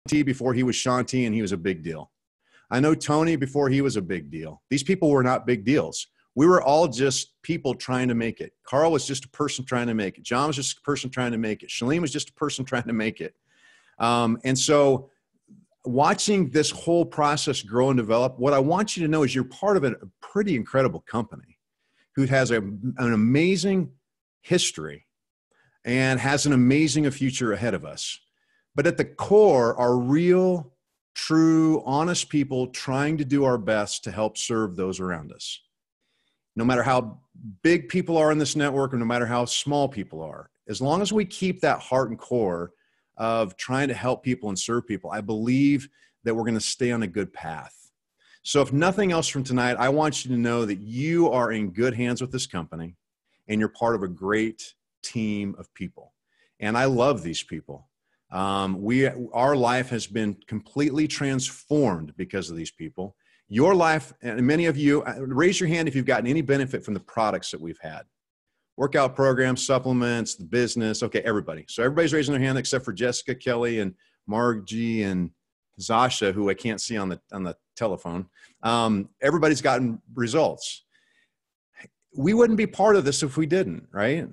T before he was Sean T and he was a big deal. I know Tony before he was a big deal. These people were not big deals. We were all just people trying to make it. Carl was just a person trying to make it. John was just a person trying to make it. Shalene was just a person trying to make it. And so watching this whole process grow and develop, what I want you to know is you're part of a pretty incredible company who has an amazing history and has an amazing future ahead of us. But at the core are real, true, honest people trying to do our best to help serve those around us. No matter how big people are in this network or no matter how small people are, as long as we keep that heart and core of trying to help people and serve people, I believe that we're going to stay on a good path. So if nothing else from tonight, I want you to know that you are in good hands with this company and you're part of a great team of people. And I love these people. Our life has been completely transformed because of these people. Your life, and many of you, raise your hand if you've gotten any benefit from the products that we've had. Workout programs, supplements, the business. Okay, everybody. So everybody's raising their hand except for Jessica, Kelly, and Margie, and Zasha, who I can't see on the telephone. Everybody's gotten results. We wouldn't be part of this if we didn't, right?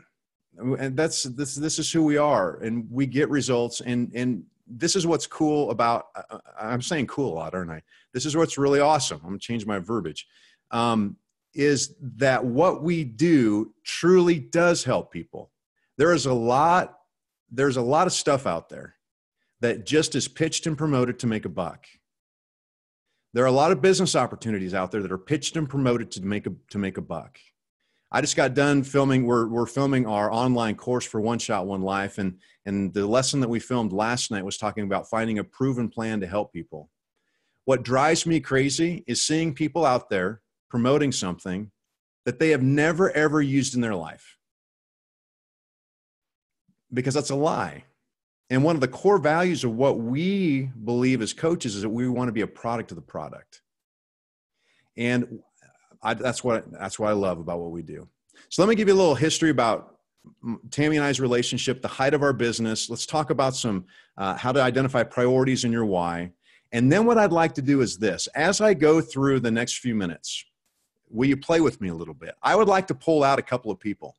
And this is who we are, and we get results. And this is what's cool about. I'm saying cool a lot, aren't I? This is what's really awesome. I'm gonna change my verbiage. Is that what we do truly does help people? There's a lot of stuff out there that just is pitched and promoted to make a buck. There are a lot of business opportunities out there that are pitched and promoted to make a buck. I just got done filming. We're filming our online course for One Shot, One Life. And the lesson that we filmed last night was talking about finding a proven plan to help people. What drives me crazy is seeing people out there promoting something that they have never, ever used in their life. Because that's a lie. And one of the core values of what we believe as coaches is that we want to be a product of the product. And that's what I love about what we do. So let me give you a little history about Tammy and I's relationship, the height of our business. Let's talk about some how to identify priorities in your why. And then what I'd like to do is this. As I go through the next few minutes, will you play with me a little bit? I would like to pull out a couple of people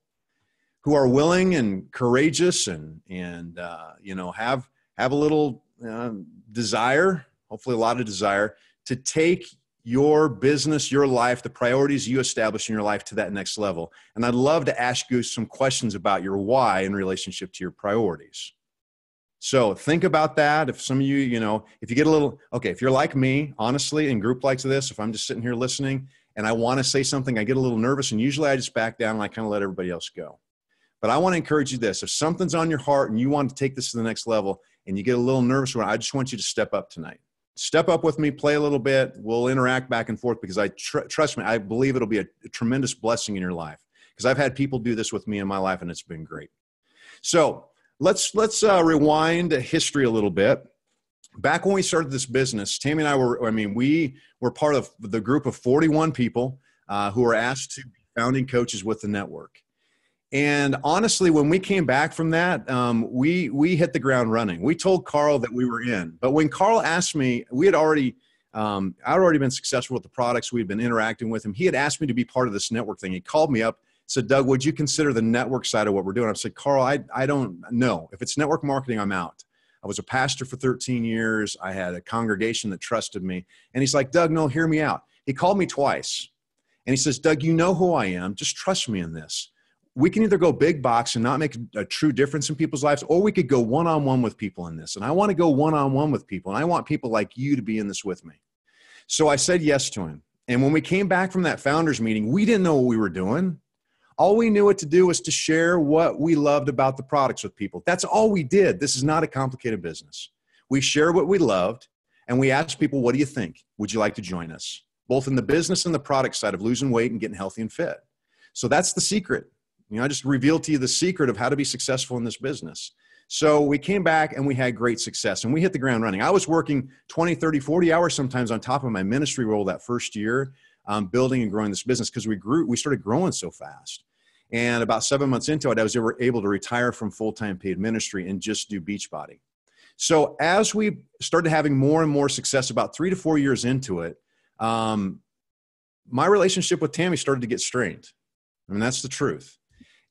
who are willing and courageous and have a little desire, hopefully a lot of desire, to take your business, your life, the priorities you establish in your life to that next level. And I'd love to ask you some questions about your why in relationship to your priorities. So think about that. If some of you, if you get a little, okay, if you're like me, honestly, in group like this, if I'm just sitting here listening and I want to say something, I get a little nervous and usually I just back down and I kind of let everybody else go. But I want to encourage you this. If something's on your heart and you want to take this to the next level and you get a little nervous, I just want you to step up tonight. Step up with me, play a little bit. We'll interact back and forth because trust me, I believe it'll be a tremendous blessing in your life because I've had people do this with me in my life and it's been great. So let's rewind history a little bit. Back when we started this business, Tammy and I we were part of the group of 41 people who were asked to be founding coaches with the network. And honestly, when we came back from that, we hit the ground running. We told Carl that we were in. But when Carl asked me, I'd already been successful with the products. We'd been interacting with him. He had asked me to be part of this network thing. He called me up, said, Doug, would you consider the network side of what we're doing? I said, Carl, I don't know. If it's network marketing, I'm out. I was a pastor for 13 years. I had a congregation that trusted me. And he's like, Doug, no, hear me out. He called me twice. And he says, Doug, you know who I am. Just trust me in this. We can either go big box and not make a true difference in people's lives, or we could go one-on-one with people in this. And I want to go one-on-one with people. And I want people like you to be in this with me. So I said yes to him. And when we came back from that founders meeting, we didn't know what we were doing. All we knew what to do was to share what we loved about the products with people. That's all we did. This is not a complicated business. We shared what we loved, and we asked people, what do you think? Would you like to join us? Both in the business and the product side of losing weight and getting healthy and fit. So that's the secret. I just revealed to you the secret of how to be successful in this business. So we came back and we had great success and we hit the ground running. I was working 20, 30, 40 hours sometimes on top of my ministry role that first year, building and growing this business because we started growing so fast. And about 7 months into it, I was able to retire from full-time paid ministry and just do Beachbody. So as we started having more and more success, about 3 to 4 years into it, my relationship with Tammy started to get strained. I mean, that's the truth.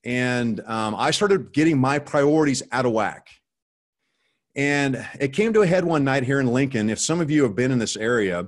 And I started getting my priorities out of whack. And it came to a head one night here in Lincoln. If some of you have been in this area,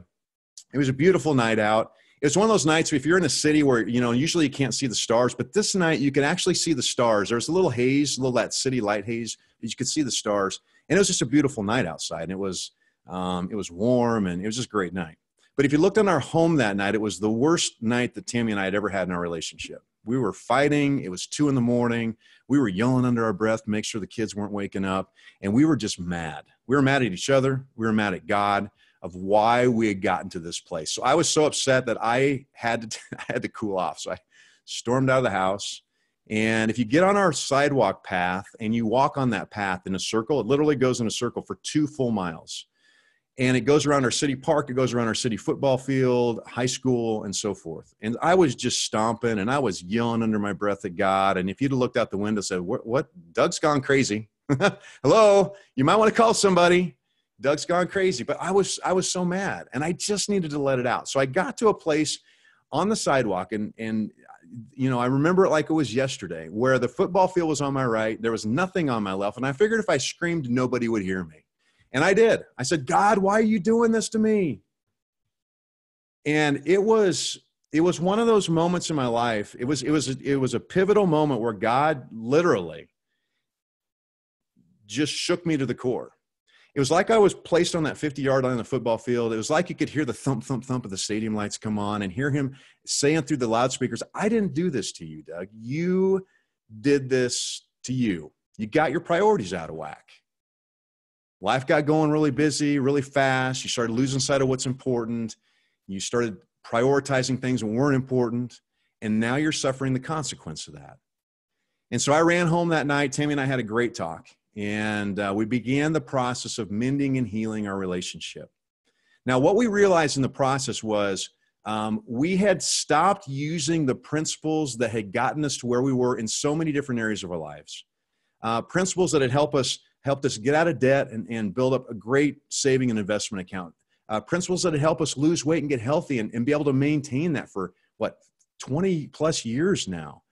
it was a beautiful night out. It was one of those nights, if you're in a city where, usually you can't see the stars, but this night you could actually see the stars. There was a little haze, that city light haze, but you could see the stars. And it was just a beautiful night outside. And it was warm, and it was just a great night. But if you looked on our home that night, it was the worst night that Tammy and I had ever had in our relationship. We were fighting. It was 2 a.m. We were yelling under our breath to make sure the kids weren't waking up. And we were just mad. We were mad at each other. We were mad at God of why we had gotten to this place. So I was so upset that I had to cool off. So I stormed out of the house. And if you get on our sidewalk path and you walk on that path in a circle, it literally goes in a circle for 2 full miles. And it goes around our city park. It goes around our city football field, high school, and so forth. And I was just stomping, and I was yelling under my breath at God. And if you'd have looked out the window and said, what? Doug's gone crazy. Hello, you might want to call somebody. Doug's gone crazy. But I was so mad, and I just needed to let it out. So I got to a place on the sidewalk, and I remember it like it was yesterday, where the football field was on my right. There was nothing on my left. And I figured if I screamed, nobody would hear me. And I did. I said, God, why are you doing this to me? And it was one of those moments in my life. It was a pivotal moment where God literally just shook me to the core. It was like I was placed on that 50-yard line on the football field. It was like you could hear the thump, thump, thump of the stadium lights come on and hear him saying through the loudspeakers, I didn't do this to you, Doug. You did this to you. You got your priorities out of whack. Life got going really busy, really fast. You started losing sight of what's important. You started prioritizing things that weren't important. And now you're suffering the consequence of that. And so I ran home that night. Tammy and I had a great talk. And we began the process of mending and healing our relationship. Now, what we realized in the process was we had stopped using the principles that had gotten us to where we were in so many different areas of our lives. Principles that had helped us get out of debt and build up a great saving and investment account. Principles that had helped us lose weight and get healthy and be able to maintain that for, 20 plus years now.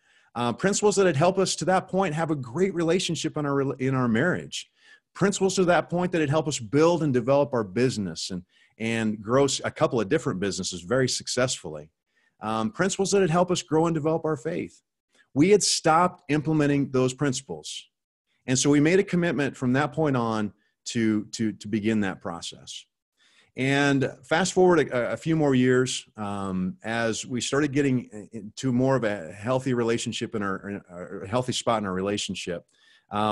Principles that had helped us to that point have a great relationship in our marriage. Principles to that point that had helped us build and develop our business and grow a couple of different businesses very successfully. Principles that had helped us grow and develop our faith. We had stopped implementing those principles. And so we made a commitment from that point on to begin that process. And fast forward a few more years, as we started getting into more of a healthy relationship in our healthy spot in our relationship,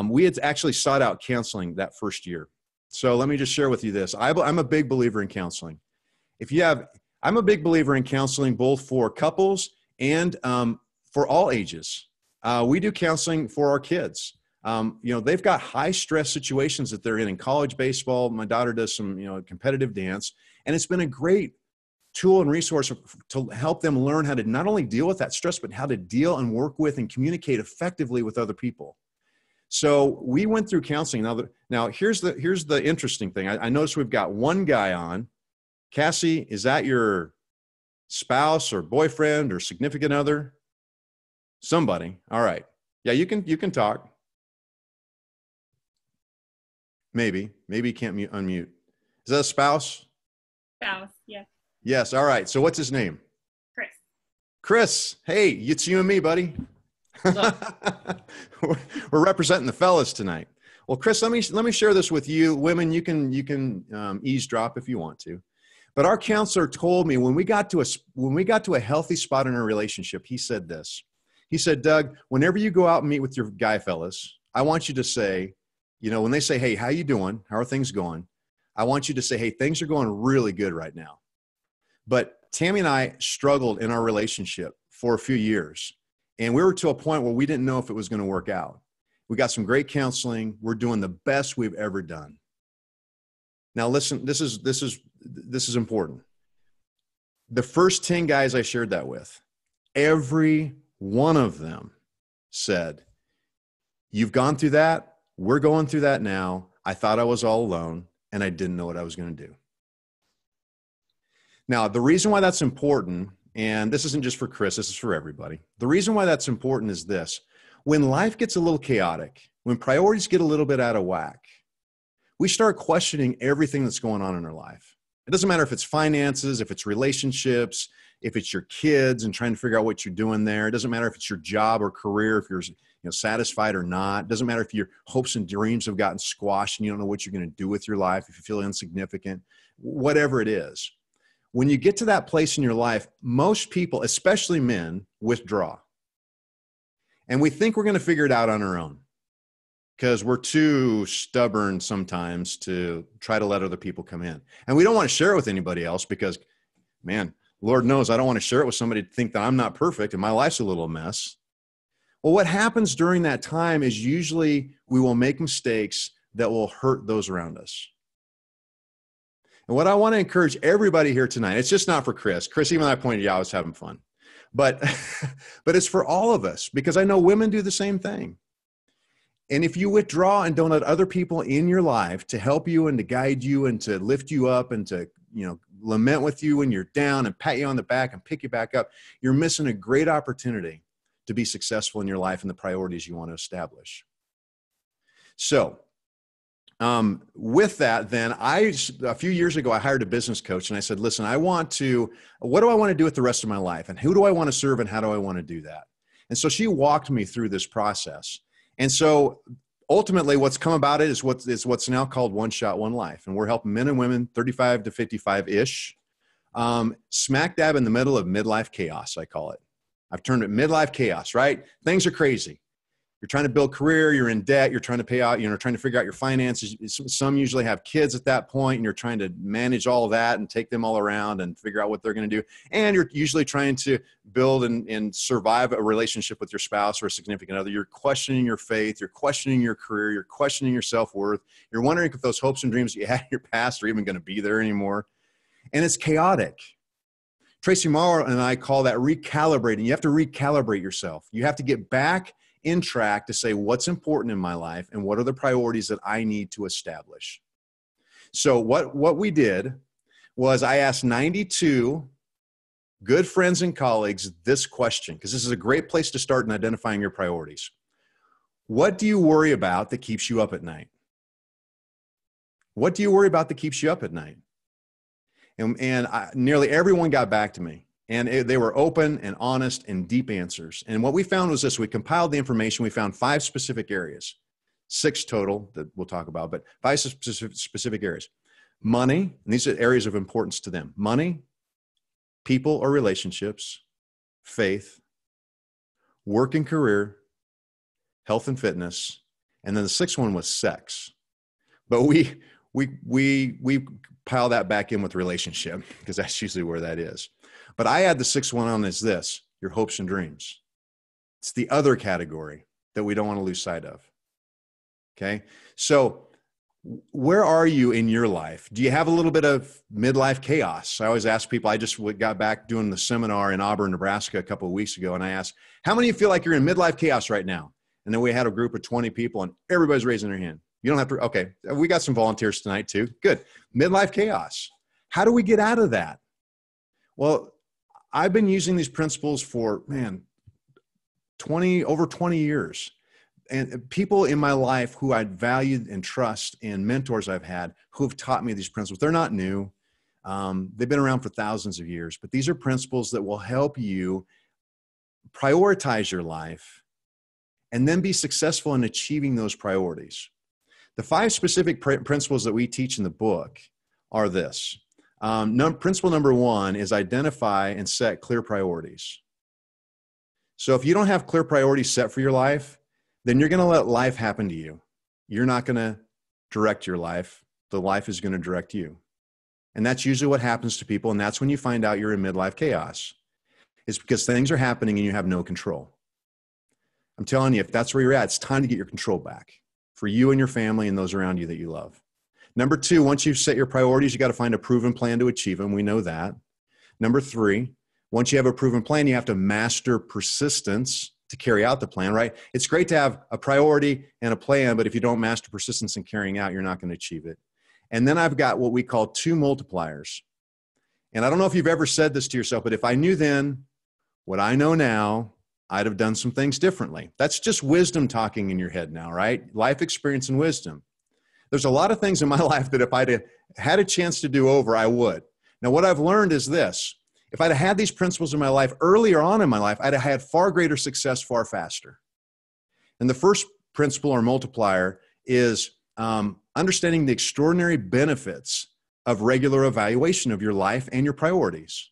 we had actually sought out counseling that first year. So let me just share with you this. I'm a big believer in counseling. I'm a big believer in counseling both for couples and for all ages. We do counseling for our kids. They've got high stress situations that they're in college baseball. My daughter does some, competitive dance, and it's been a great tool and resource to help them learn how to not only deal with that stress, but how to deal and work with and communicate effectively with other people. So we went through counseling. Now here's the interesting thing. I noticed we've got one guy on. Cassie, is that your spouse or boyfriend or significant other? Somebody. All right. Yeah, you can talk. Maybe you can't unmute. Is that a spouse? Spouse, yes. Yes. All right. So what's his name? Chris. Hey, it's you and me, buddy. We're representing the fellas tonight. Well, Chris, let me share this with you. Women, you can eavesdrop if you want to. But our counselor told me when we got to a healthy spot in our relationship, he said this. He said, Doug, whenever you go out and meet with your guy fellas, I want you to say, when they say, hey, how you doing? How are things going? I want you to say, hey, things are going really good right now. But Tammy and I struggled in our relationship for a few years. And we were to a point where we didn't know if it was going to work out. We got some great counseling. We're doing the best we've ever done. Now, listen, this is important. The first 10 guys I shared that with, every one of them said, you've gone through that. We're going through that now. I thought I was all alone, and I didn't know what I was going to do. Now, the reason why that's important, and this isn't just for Chris, this is for everybody. The reason why that's important is this. When life gets a little chaotic, when priorities get a little bit out of whack, we start questioning everything that's going on in our life. It doesn't matter if it's finances, if it's relationships, if it's your kids and trying to figure out what you're doing there. It doesn't matter if it's your job or career, if you're satisfied or not. It doesn't matter if your hopes and dreams have gotten squashed and you don't know what you're going to do with your life, if you feel insignificant, whatever it is. When you get to that place in your life, most people, especially men, withdraw. And we think we're going to figure it out on our own because we're too stubborn sometimes to try to let other people come in. And we don't want to share it with anybody else because, man, Lord knows I don't want to share it with somebody to think that I'm not perfect and my life's a little mess. Well, what happens during that time is usually we will make mistakes that will hurt those around us. And what I want to encourage everybody here tonight, it's just not for Chris. Chris, even though I pointed out I was having fun. But it's for all of us because I know women do the same thing. And if you withdraw and don't let other people in your life to help you and to guide you and to lift you up and to, lament with you when you're down and pat you on the back and pick you back up, you're missing a great opportunity to be successful in your life and the priorities you want to establish. So, with that, then a few years ago, I hired a business coach and I said, listen, what do I want to do with the rest of my life? And who do I want to serve and how do I want to do that? And so she walked me through this process. And so ultimately what's come about it is what's now called One Shot, One Life. And we're helping men and women 35 to 55-ish, smack dab in the middle of midlife chaos, I call it. I've termed it midlife chaos, right? Things are crazy. You're trying to build career, you're in debt, you're trying to pay out, trying to figure out your finances. Some usually have kids at that point and you're trying to manage all of that and take them all around and figure out what they're going to do. And you're usually trying to build and survive a relationship with your spouse or a significant other. You're questioning your faith, you're questioning your career, you're questioning your self-worth. You're wondering if those hopes and dreams that you had in your past are even going to be there anymore. And it's chaotic. Tracy Morrow and I call that recalibrating. You have to recalibrate yourself. You have to get back in track to say what's important in my life and what are the priorities that I need to establish. So what we did was I asked 92 good friends and colleagues this question, because this is a great place to start in identifying your priorities. What do you worry about that keeps you up at night? What do you worry about that keeps you up at night? And nearly everyone got back to me. And they were open and honest and deep answers. And what we found was this. We compiled the information. We found 5 specific areas, 6 total that we'll talk about, but 5 specific areas. Money, and these are areas of importance to them. Money, people or relationships, faith, work and career, health and fitness, and then the 6th one was sex. But we pile that back in with relationship because that's usually where that is. But I add the 6th one on as this, your hopes and dreams. It's the other category that we don't want to lose sight of. Okay. So where are you in your life? Do you have a little bit of midlife chaos? I always ask people, I just got back doing the seminar in Auburn, Nebraska a couple of weeks ago. And I asked, how many of you feel like you're in midlife chaos right now? And then we had a group of 20 people and everybody's raising their hand. You don't have to, okay. We got some volunteers tonight too. Good. Midlife chaos. How do we get out of that? Well, I've been using these principles for, over 20 years. And people in my life who I valued and trust and mentors I've had who have taught me these principles. They're not new. They've been around for thousands of years, but these are principles that will help you prioritize your life and then be successful in achieving those priorities. The 5 specific principles that we teach in the book are this. Principle number 1 is identify and set clear priorities. So if you don't have clear priorities set for your life, then you're going to let life happen to you. You're not going to direct your life. The life is going to direct you. And that's usually what happens to people. And that's when you find out you're in midlife chaos. It's because things are happening and you have no control. I'm telling you, if that's where you're at, it's time to get your control back for you and your family and those around you that you love. Number 2, once you've set your priorities, you got to find a proven plan to achieve them. We know that. Number 3, once you have a proven plan, you have to master persistence to carry out the plan, right? It's great to have a priority and a plan, but if you don't master persistence in carrying out, you're not going to achieve it. And then I've got what we call 2 multipliers. And I don't know if you've ever said this to yourself, but if I knew then what I know now, I'd have done some things differently. That's just wisdom talking in your head now, right? Life experience and wisdom. There's a lot of things in my life that if I'd had a chance to do over, I would. Now, what I've learned is this. If I'd had these principles in my life earlier on in my life, I'd have had far greater success far faster. And the first principle or multiplier is understanding the extraordinary benefits of regular evaluation of your life and your priorities.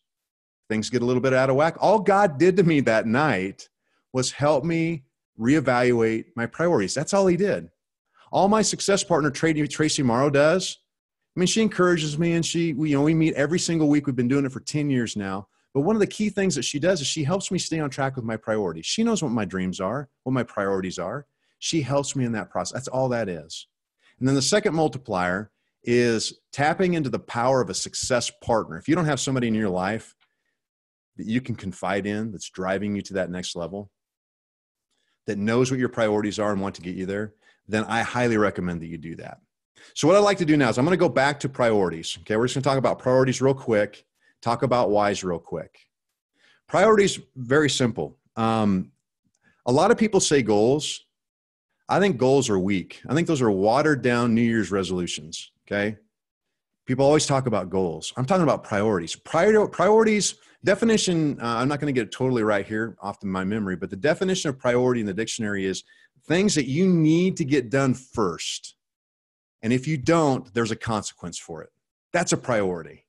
Things get a little bit out of whack. All God did to me that night was help me reevaluate my priorities. That's all he did. All my success partner, Tracy Morrow, does, I mean, she encourages me, and we meet every single week. We've been doing it for 10 years now. But one of the key things that she does is she helps me stay on track with my priorities. She knows what my dreams are, what my priorities are. She helps me in that process. That's all that is. And then the second multiplier is tapping into the power of a success partner. If you don't have somebody in your life that you can confide in, that's driving you to that next level, that knows what your priorities are and want to get you there, then I highly recommend that you do that. So what I'd like to do now is I'm going to go back to priorities. Okay, we're just going to talk about priorities real quick, talk about whys real quick. Priorities, very simple. A lot of people say goals. I think goals are weak. I think those are watered down New Year's resolutions, okay? People always talk about goals. I'm talking about priorities. Priorities, definition, I'm not going to get it totally right here off of my memory, but the definition of priority in the dictionary is things that you need to get done first. And if you don't, there's a consequence for it. That's a priority.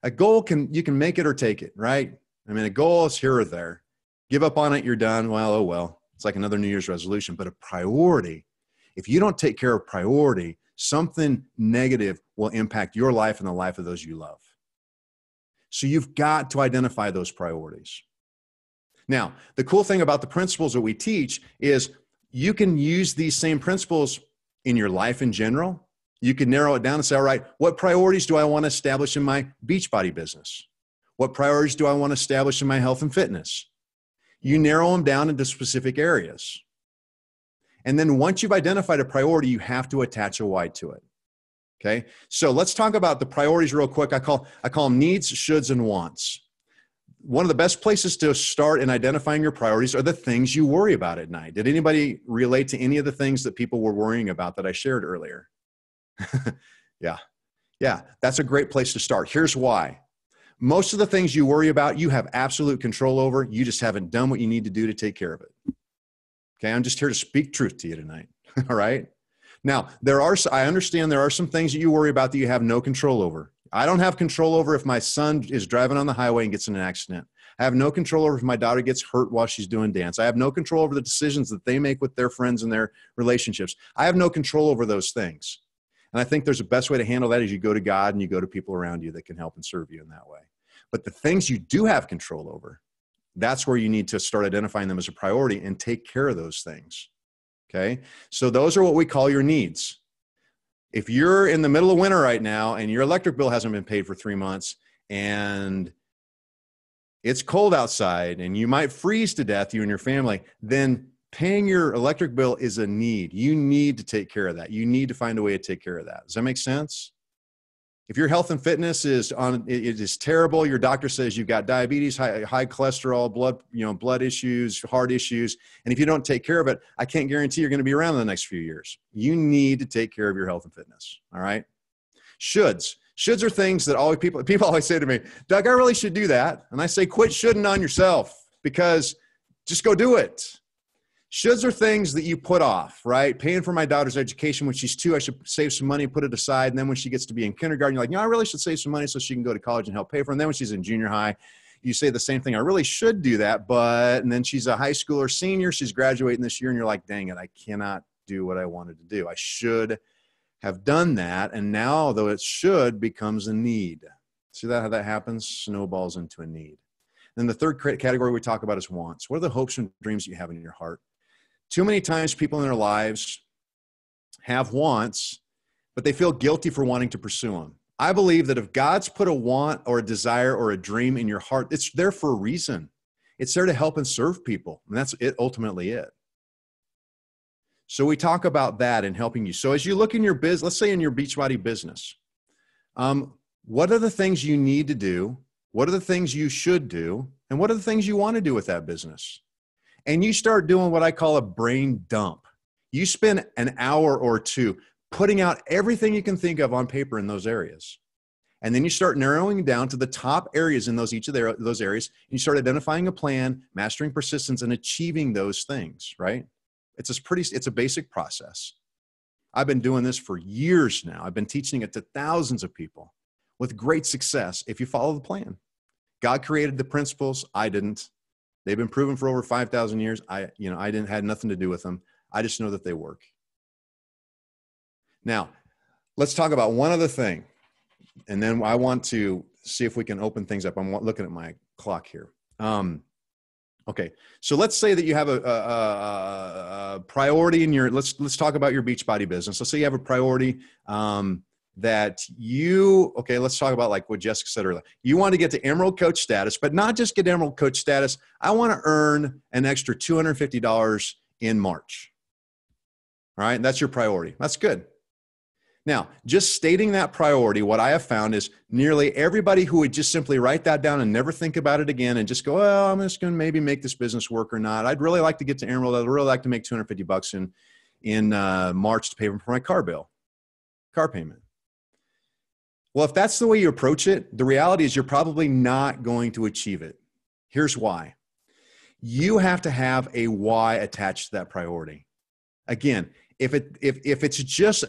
A goal you can make it or take it, right? I mean, a goal is here or there. Give up on it, you're done. Well, oh well. It's like another New Year's resolution. But a priority, if you don't take care of priority, something negative will impact your life and the life of those you love. So you've got to identify those priorities. Now, the cool thing about the principles that we teach is you can use these same principles in your life in general. You can narrow it down and say, all right, what priorities do I want to establish in my Beachbody business? What priorities do I want to establish in my health and fitness? You narrow them down into specific areas. And then once you've identified a priority, you have to attach a why to it. Okay. So let's talk about the priorities real quick. I call them needs, shoulds, and wants. One of the best places to start in identifying your priorities are the things you worry about at night. Did anybody relate to any of the things that people were worrying about that I shared earlier? Yeah, that's a great place to start. Here's why. Most of the things you worry about, you have absolute control over. You just haven't done what you need to do to take care of it. Okay, I'm just here to speak truth to you tonight. All right. Now, I understand there are some things that you worry about that you have no control over. I don't have control over if my son is driving on the highway and gets in an accident. I have no control over if my daughter gets hurt while she's doing dance. I have no control over the decisions that they make with their friends and their relationships. I have no control over those things. And I think there's a best way to handle that is you go to God and you go to people around you that can help and serve you in that way. But the things you do have control over, that's where you need to start identifying them as a priority and take care of those things. Okay. So those are what we call your needs. If you're in the middle of winter right now and your electric bill hasn't been paid for 3 months and it's cold outside and you might freeze to death, you and your family, then paying your electric bill is a need. You need to take care of that. You need to find a way to take care of that. Does that make sense? If your health and fitness it is terrible, your doctor says you've got diabetes, high cholesterol, blood issues, heart issues, and if you don't take care of it, I can't guarantee you're going to be around in the next few years. You need to take care of your health and fitness. All right. Shoulds are things that people always say to me, Doug, I really should do that. And I say, quit shoulding on yourself because just go do it. Shoulds are things that you put off, right? Paying for my daughter's education when she's 2, I should save some money, put it aside. And then when she gets to be in kindergarten, you're like, I really should save some money so she can go to college and help pay for it. And then when she's in junior high, you say the same thing. I really should do that. And then she's a high schooler senior. She's graduating this year. And you're like, dang it, I cannot do what I wanted to do. I should have done that. And now, though it should, becomes a need. See how that happens? Snowballs into a need. Then the third category we talk about is wants. What are the hopes and dreams you have in your heart? Too many times people in their lives have wants, but they feel guilty for wanting to pursue them. I believe that if God's put a want or a desire or a dream in your heart, it's there for a reason. It's there to help and serve people. And that's it, ultimately it. So we talk about that and helping you. So as you look in your business, let's say in your Beachbody business, what are the things you need to do? What are the things you should do? And what are the things you want to do with that business? And you start doing what I call a brain dump. You spend an hour or two putting out everything you can think of on paper in those areas. And then you start narrowing down to the top areas in those those areas. And you start identifying a plan, mastering persistence, and achieving those things, right? It's a basic process. I've been doing this for years now. I've been teaching it to thousands of people with great success if you follow the plan. God created the principles. I didn't. They've been proven for over 5,000 years. I had nothing to do with them. I just know that they work. Now, let's talk about one other thing. And then I want to see if we can open things up. I'm looking at my clock here. Okay, so let's say that you have a priority in your, let's talk about your Beachbody business. Let's say you have a priority let's talk about like what Jessica said earlier. You want to get to Emerald Coach status, but not just get Emerald Coach status. I want to earn an extra $250 in March. All right, that's your priority. That's good. Now, just stating that priority, what I have found is nearly everybody who would just simply write that down and never think about it again and just go, well, I'm just going to maybe make this business work or not. I'd really like to get to Emerald. I'd really like to make $250 in March to pay for my car payment. Well, if that's the way you approach it, the reality is you're probably not going to achieve it. Here's why. You have to have a why attached to that priority. Again, if it's just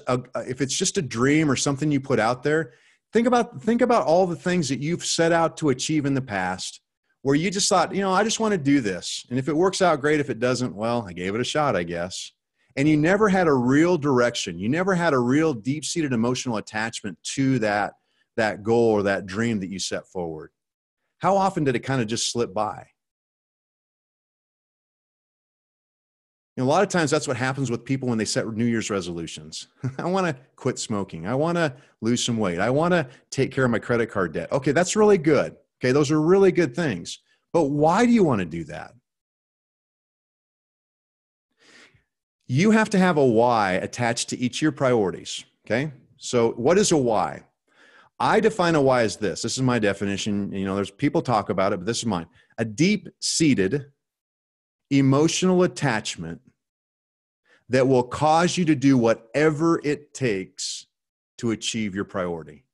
a dream or something you put out there, think about all the things that you've set out to achieve in the past where you just thought, I just want to do this. And if it works out, great. If it doesn't, well, I gave it a shot, I guess. And you never had a real direction. You never had a real deep-seated emotional attachment to that goal or that dream that you set forward. How often did it kind of just slip by? A lot of times that's what happens with people when they set New Year's resolutions. I want to quit smoking. I want to lose some weight. I want to take care of my credit card debt. Okay, that's really good. Okay, those are really good things. But why do you want to do that? You have to have a why attached to each of your priorities. Okay, so what is a why? I define a why as this. This is my definition. There's people talk about it, but this is mine. A deep-seated emotional attachment that will cause you to do whatever it takes to achieve your priority.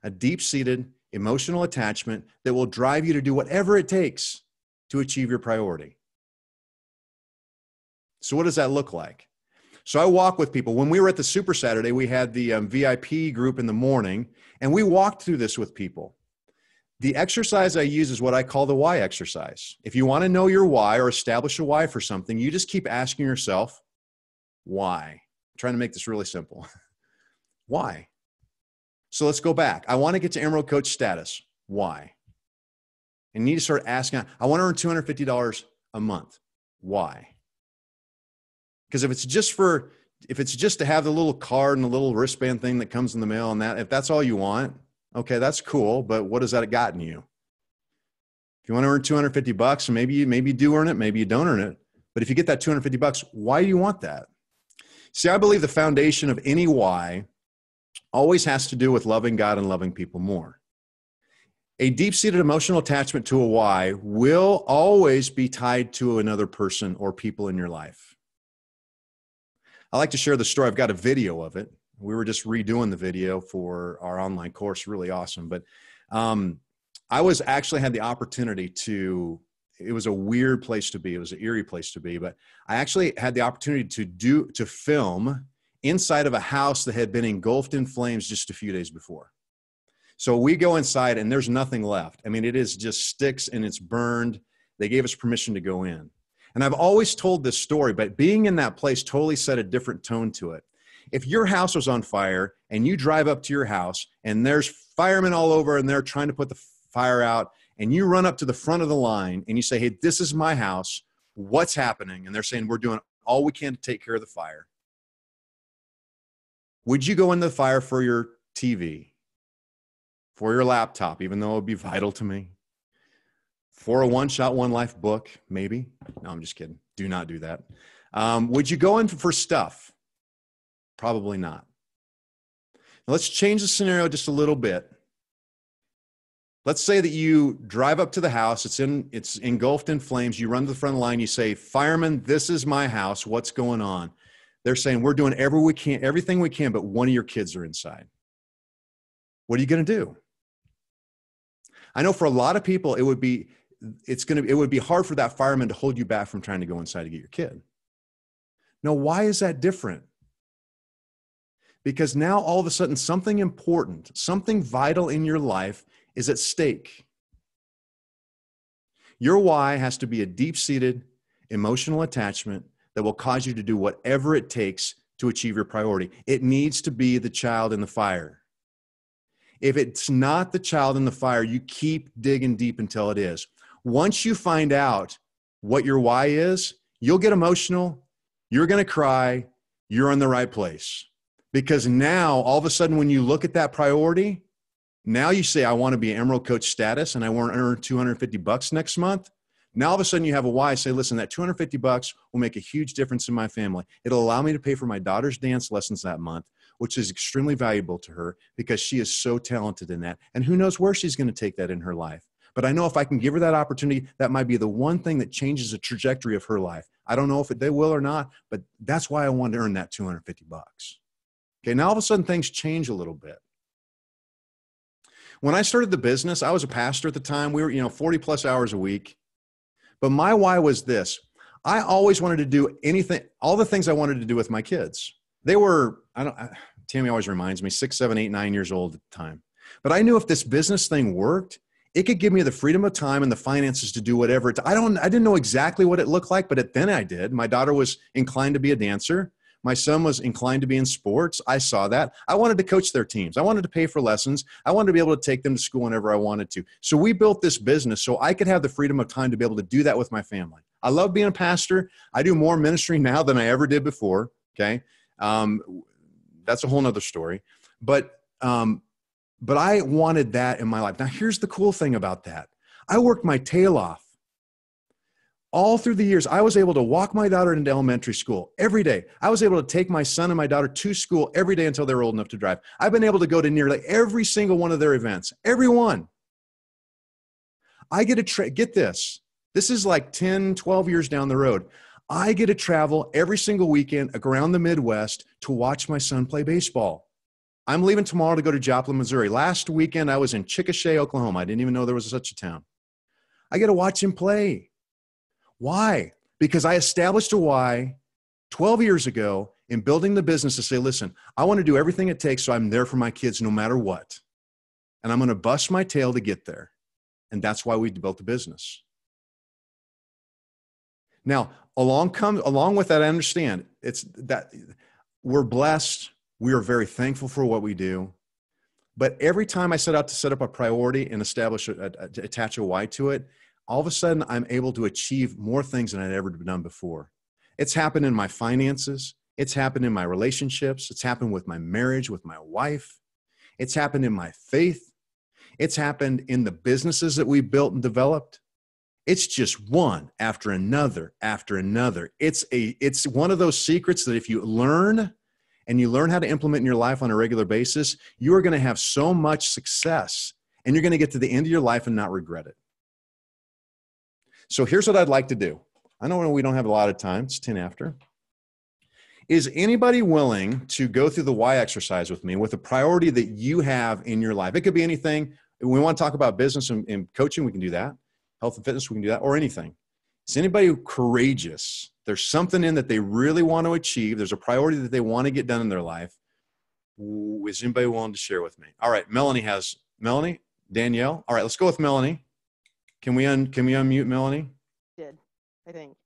A deep-seated emotional attachment that will drive you to do whatever it takes to achieve your priority. So what does that look like? So I walk with people. When we were at the Super Saturday, we had the VIP group in the morning, and we walked through this with people. The exercise I use is what I call the why exercise. If you want to know your why or establish a why for something, you just keep asking yourself, why? I'm trying to make this really simple. Why? So let's go back. I want to get to Emerald Coach status. Why? And you need to start asking, I want to earn $250 a month. Why? Because if it's just to have the little card and the little wristband thing that comes in the mail and if that's all you want, okay, that's cool. But what has that gotten you? If you want to earn $250, maybe you do earn it, maybe you don't earn it. But if you get that $250, why do you want that? See, I believe the foundation of any why always has to do with loving God and loving people more. A deep-seated emotional attachment to a why will always be tied to another person or people in your life. I like to share the story. I've got a video of it. We were just redoing the video for our online course. Really awesome. But I had the opportunity it was a weird place to be. It was an eerie place to be, but I actually had the opportunity to film inside of a house that had been engulfed in flames just a few days before. So we go inside and there's nothing left. I mean, it is just sticks and it's burned. They gave us permission to go in. And I've always told this story, but being in that place totally set a different tone to it. If your house was on fire and you drive up to your house and there's firemen all over and they're trying to put the fire out, and you run up to the front of the line and you say, hey, this is my house. What's happening? And they're saying, we're doing all we can to take care of the fire. Would you go in the fire for your TV, for your laptop, even though it would be vital to me, 401 Shot One Life book, maybe. No, I'm just kidding. Do not do that. Would you go in for stuff? Probably not. Now let's change the scenario just a little bit. Let's say that you drive up to the house. It's engulfed in flames. You run to the front of the line. You say, "Fireman, this is my house. What's going on?" They're saying, "We're doing everything we can, but one of your kids are inside." What are you going to do? I know for a lot of people, it would be hard for that fireman to hold you back from trying to go inside to get your kid. Now, why is that different? Because now all of a sudden something important, something vital in your life is at stake. Your why has to be a deep-seated emotional attachment that will cause you to do whatever it takes to achieve your priority. It needs to be the child in the fire. If it's not the child in the fire, you keep digging deep until it is. Once you find out what your why is, you'll get emotional, you're going to cry, you're in the right place. Because now, all of a sudden, when you look at that priority, now you say, I want to be Emerald Coach status and I want to earn $250 next month. Now, all of a sudden, you have a why. Say, listen, that $250 will make a huge difference in my family. It'll allow me to pay for my daughter's dance lessons that month, which is extremely valuable to her because she is so talented in that. And who knows where she's going to take that in her life. But I know if I can give her that opportunity, that might be the one thing that changes the trajectory of her life. I don't know if they will or not, but that's why I wanted to earn that $250. Okay, now all of a sudden things change a little bit. When I started the business, I was a pastor at the time. We were, 40 plus hours a week. But my why was this. I always wanted to do anything, all the things I wanted to do with my kids. They were, Tammy always reminds me, 6, 7, 8, 9 years old at the time. But I knew if this business thing worked, it could give me the freedom of time and the finances to do whatever. I didn't know exactly what it looked like, but then I did. My daughter was inclined to be a dancer. My son was inclined to be in sports. I saw that. I wanted to coach their teams. I wanted to pay for lessons. I wanted to be able to take them to school whenever I wanted to. So we built this business so I could have the freedom of time to be able to do that with my family. I love being a pastor. I do more ministry now than I ever did before. Okay. That's a whole nother story. But I wanted that in my life. Now, here's the cool thing about that. I worked my tail off. All through the years, I was able to walk my daughter into elementary school every day. I was able to take my son and my daughter to school every day until they were old enough to drive. I've been able to go to nearly every single one of their events, every one. I get to get this. This is like 10, 12 years down the road. I get to travel every single weekend around the Midwest to watch my son play baseball. I'm leaving tomorrow to go to Joplin, Missouri. Last weekend, I was in Chickasha, Oklahoma. I didn't even know there was such a town. I get to watch him play. Why? Because I established a why 12 years ago in building the business to say, listen, I want to do everything it takes so I'm there for my kids no matter what. And I'm going to bust my tail to get there. And that's why we built the business. Now, along with that, I understand it's that we're blessed. We are very thankful for what we do. But every time I set out to set up a priority and attach a why to it, all of a sudden I'm able to achieve more things than I'd ever done before. It's happened in my finances. It's happened in my relationships. It's happened with my marriage, with my wife. It's happened in my faith. It's happened in the businesses that we built and developed. It's just one after another after another. It's one of those secrets that if you learn and you learn how to implement in your life on a regular basis, you are going to have so much success and you're going to get to the end of your life and not regret it. So here's what I'd like to do. I know we don't have a lot of time. It's 10 after. Is anybody willing to go through the why exercise with me with a priority that you have in your life? It could be anything. If we want to talk about business and coaching, we can do that. Health and fitness, we can do that, or anything. Is anybody courageous? There's something in that they really want to achieve. There's a priority that they want to get done in their life. Is anybody willing to share with me? All right, Melanie, Danielle. All right, let's go with Melanie. Can we unmute Melanie? I think.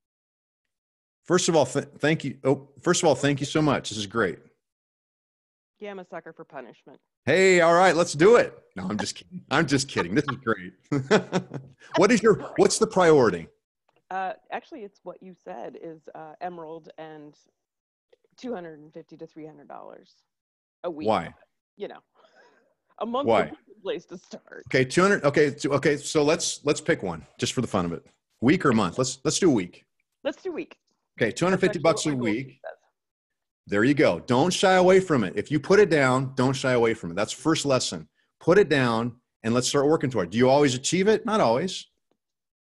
First of all, thank you. First of all, thank you so much. This is great. Yeah, I'm a sucker for punishment. Hey, all right, let's do it. No, I'm just kidding. I'm just kidding. This is great. What's the priority? Actually, it's what you said is Emerald and $250 to $300 a week. Why? A month Why? place to start. Okay, 200. Okay, okay. So let's pick one just for the fun of it. Week or month? Let's do a week. Let's do week. Okay, 250 That's bucks actually a what my goal week. says. There you go. Don't shy away from it. If you put it down, don't shy away from it. That's first lesson. Put it down and let's start working toward it. Do you always achieve it? Not always.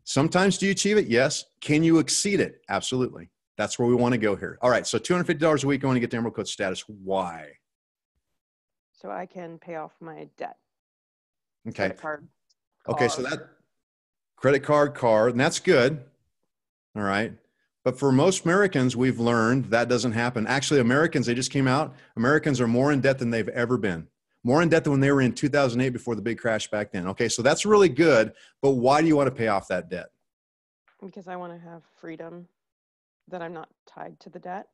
Sometimes do you achieve it? Yes. Can you exceed it? Absolutely. That's where we want to go here. All right. So $250 a week. I want to get to Emerald Coach status. Why? So I can pay off my debt. Okay. Credit card. Okay. So that credit card, and that's good. All right. But for most Americans, we've learned that doesn't happen. Actually, Americans, they just came out. Americans are more in debt than they've ever been. More in debt than when they were in 2008 before the big crash back then. Okay, so that's really good. But why do you want to pay off that debt? Because I want to have freedom, that I'm not tied to the debt.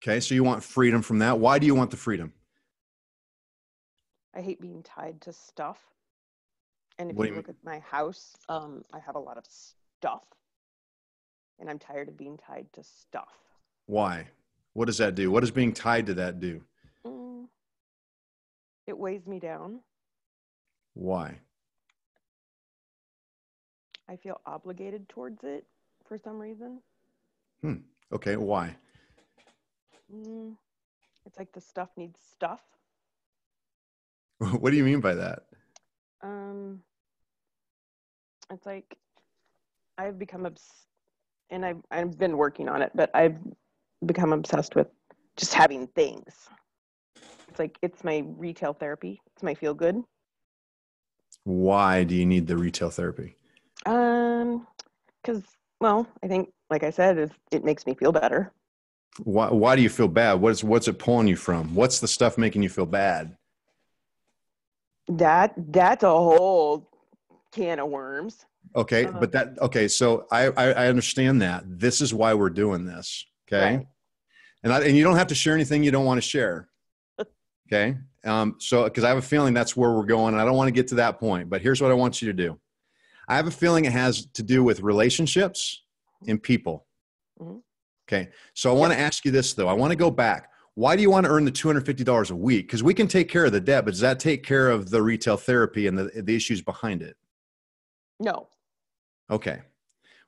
Okay, so you want freedom from that. Why do you want the freedom? I hate being tied to stuff. And if What do you you look at my house, I have a lot of stuff. And I'm tired of being tied to stuff. Why? What does that do? What does being tied to that do? It weighs me down. Why? I feel obligated towards it for some reason. Okay, why? It's like the stuff needs stuff. What do you mean by that? It's like I've become and I've been working on it, but I've become obsessed with just having things. It's like it's my retail therapy. It's my feel good. Why do you need the retail therapy? Because I think, like I said, it makes me feel better. Why do you feel bad? What's it pulling you from? What's the stuff making you feel bad? That's a whole can of worms. Okay, so I understand that. This is why we're doing this. Okay. Right. And you don't have to share anything you don't want to share. Okay. So, because I have a feeling that's where we're going. And I don't want to get to that point, but here's what I want you to do. I have a feeling it has to do with relationships and people. Mm-hmm. Okay. So I want to ask you this though. I want to go back. Why do you want to earn the $250 a week? Because we can take care of the debt, but does that take care of the retail therapy and the issues behind it? No. Okay.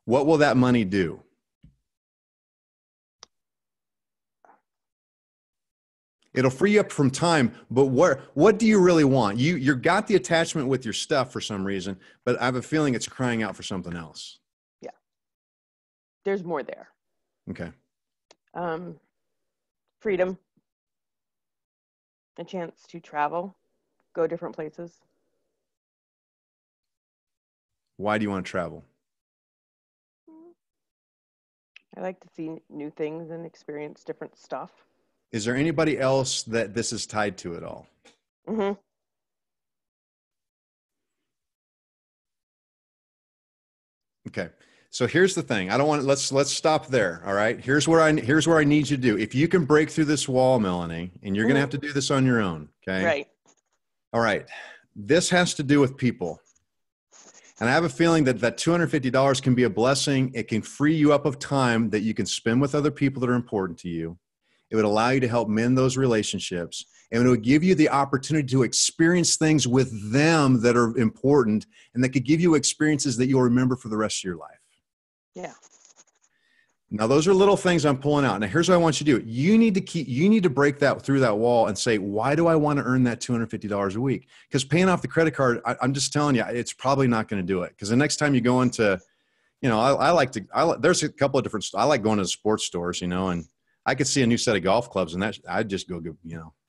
What will that money do? It'll free you up from time, but what do you really want? You got the attachment with your stuff for some reason, but I have a feeling it's crying out for something else. Yeah. There's more there. Okay. Freedom. A chance to travel, go different places. Why do you want to travel? I like to see new things and experience different stuff. Is there anybody else that this is tied to at all? Mm-hmm. Okay. So here's the thing. I don't want let's stop there. All right. Here's where I need you to do. If you can break through this wall, Melanie, and you're going to have to do this on your own. Okay. Right. All right. This has to do with people. And I have a feeling that $250 can be a blessing. It can free you up of time that you can spend with other people that are important to you. It would allow you to help mend those relationships. And it would give you the opportunity to experience things with them that are important and that could give you experiences that you'll remember for the rest of your life. Yeah. Now, those are little things I'm pulling out. Now, here's what I want you to do. You need to break through that wall and say, why do I want to earn that $250 a week? Because paying off the credit card, I'm just telling you, it's probably not going to do it. Because the next time you go into, there's a couple of different, I like going to the sports stores, and I could see a new set of golf clubs and I'd just go,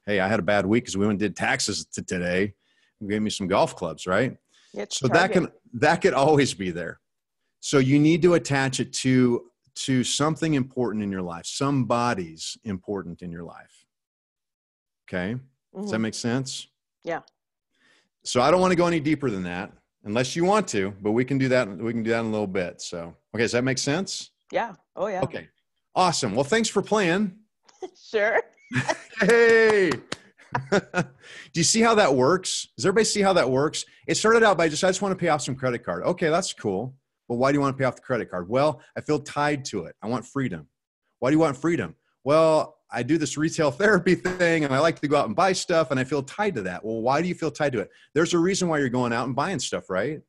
hey, I had a bad week because we went and did taxes today. You gave me some golf clubs, right? So that could always be there. So you need to attach it to something important in your life. Somebody's important in your life. Okay. Mm-hmm. Does that make sense? Yeah. So I don't want to go any deeper than that unless you want to, but we can do that. We can do that in a little bit. So, okay. Does that make sense? Yeah. Oh yeah. Okay. Awesome. Well, thanks for playing. Sure. Hey. Do you see how that works? Does everybody see how that works? It started out by I just want to pay off some credit card. Okay. That's cool. But why do you want to pay off the credit card? Well, I feel tied to it. I want freedom. Why do you want freedom? Well, I do this retail therapy thing and I like to go out and buy stuff and I feel tied to that. Well, why do you feel tied to it? There's a reason why you're going out and buying stuff, right?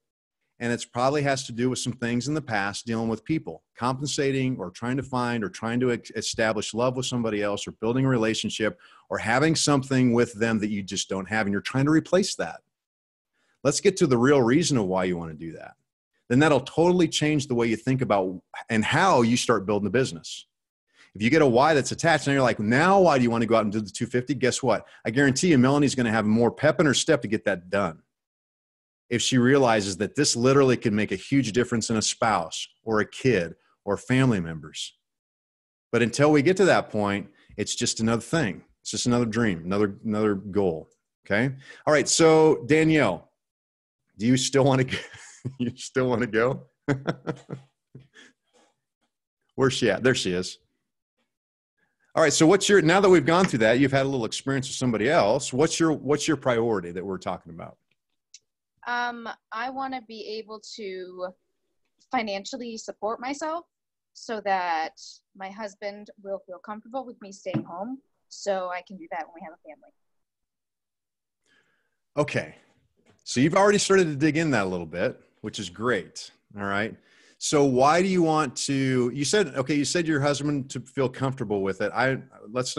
And it's probably has to do with some things in the past dealing with people, compensating or trying to find or trying to establish love with somebody else or building a relationship or having something with them that you just don't have. And you're trying to replace that. Let's get to the real reason of why you want to do that. Then that'll totally change the way you think about and how you start building the business. If you get a why that's attached and you're like, now why do you want to go out and do the 250? Guess what? I guarantee you Melanie's going to have more pep in her step to get that done. If she realizes that this literally can make a huge difference in a spouse or a kid or family members. But until we get to that point, it's just another thing. It's just another dream, another goal. Okay. All right. So Danielle, do you still want to, you still want to go? Where's she at? There she is. All right. So now that we've gone through that, you've had a little experience with somebody else. What's your priority that we're talking about? I want to be able to financially support myself so that my husband will feel comfortable with me staying home so I can do that when we have a family. Okay. So you've already started to dig in that a little bit, which is great. All right. So why do you want to, you said your husband to feel comfortable with it. Let's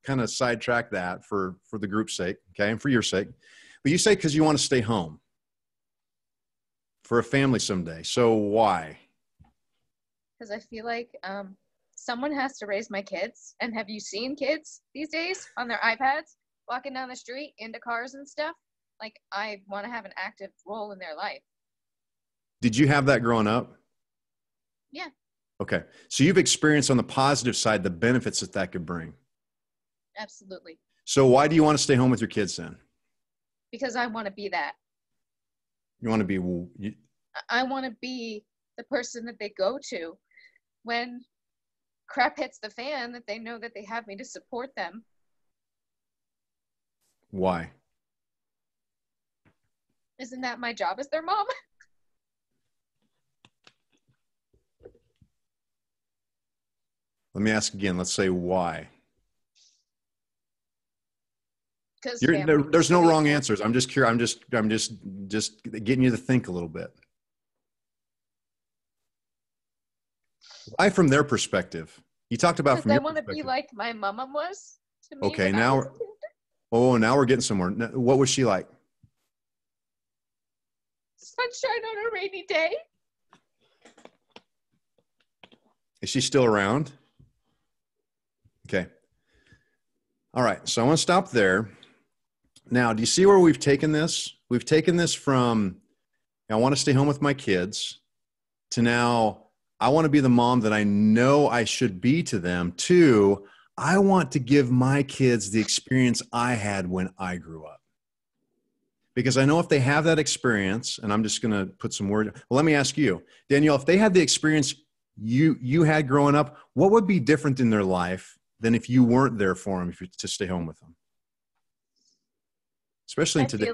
kind of sidetrack that for the group's sake. Okay. And for your sake, but you say, because you want to stay home for a family someday. So why? Because I feel like, someone has to raise my kids. And have you seen kids these days on their iPads walking down the street into cars and stuff? Like, I want to have an active role in their life. Did you have that growing up? Yeah. Okay. So you've experienced on the positive side, the benefits that could bring. Absolutely. So why do you want to stay home with your kids then? Because I want to be that. You want to be? I want to be the person that they go to when crap hits the fan, that they know that they have me to support them. Why? Isn't that my job as their mom? Let me ask again. Let's say why. Because there's no wrong answers. I'm just curious. I'm just getting you to think a little bit. Why from their perspective? You talked about from I your want to be like my mama was to me. Okay, now we're getting somewhere. What was she like? Sunshine on a rainy day. Is she still around? Okay. All right. So I want to stop there. Now, do you see where we've taken this? We've taken this from, I want to stay home with my kids, to now, I want to be the mom that I know I should be to them, to, I want to give my kids the experience I had when I grew up. Because I know if they have that experience, and I'm just going to put some words. Well, let me ask you, Danielle, if they had the experience you had growing up, what would be different in their life than if you weren't there for them to stay home with them? Especially today.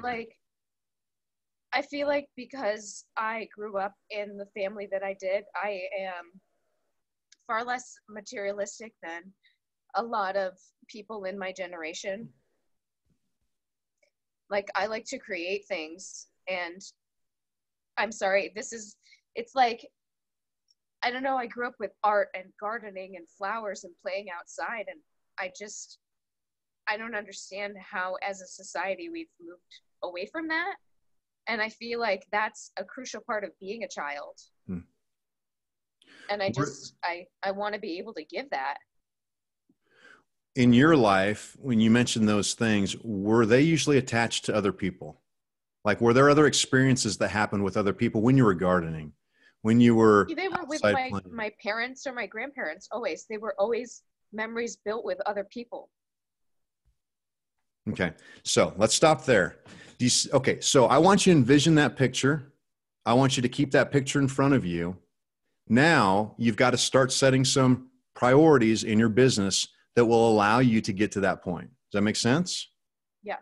I feel like because I grew up in the family that I did, I am far less materialistic than a lot of people in my generation. Like, I like to create things, and I'm sorry, it's like, I don't know, I grew up with art and gardening and flowers and playing outside, and I don't understand how as a society we've moved away from that. And I feel like that's a crucial part of being a child. And I want to be able to give that. In your life, when you mentioned those things, were they usually attached to other people? Like, were there other experiences that happened with other people when you were gardening? When you were They were with my parents or my grandparents, always. They were always memories built with other people. Okay, so let's stop there. Okay, so I want you to envision that picture. I want you to keep that picture in front of you. Now you've got to start setting some priorities in your business that will allow you to get to that point. Does that make sense? Yeah.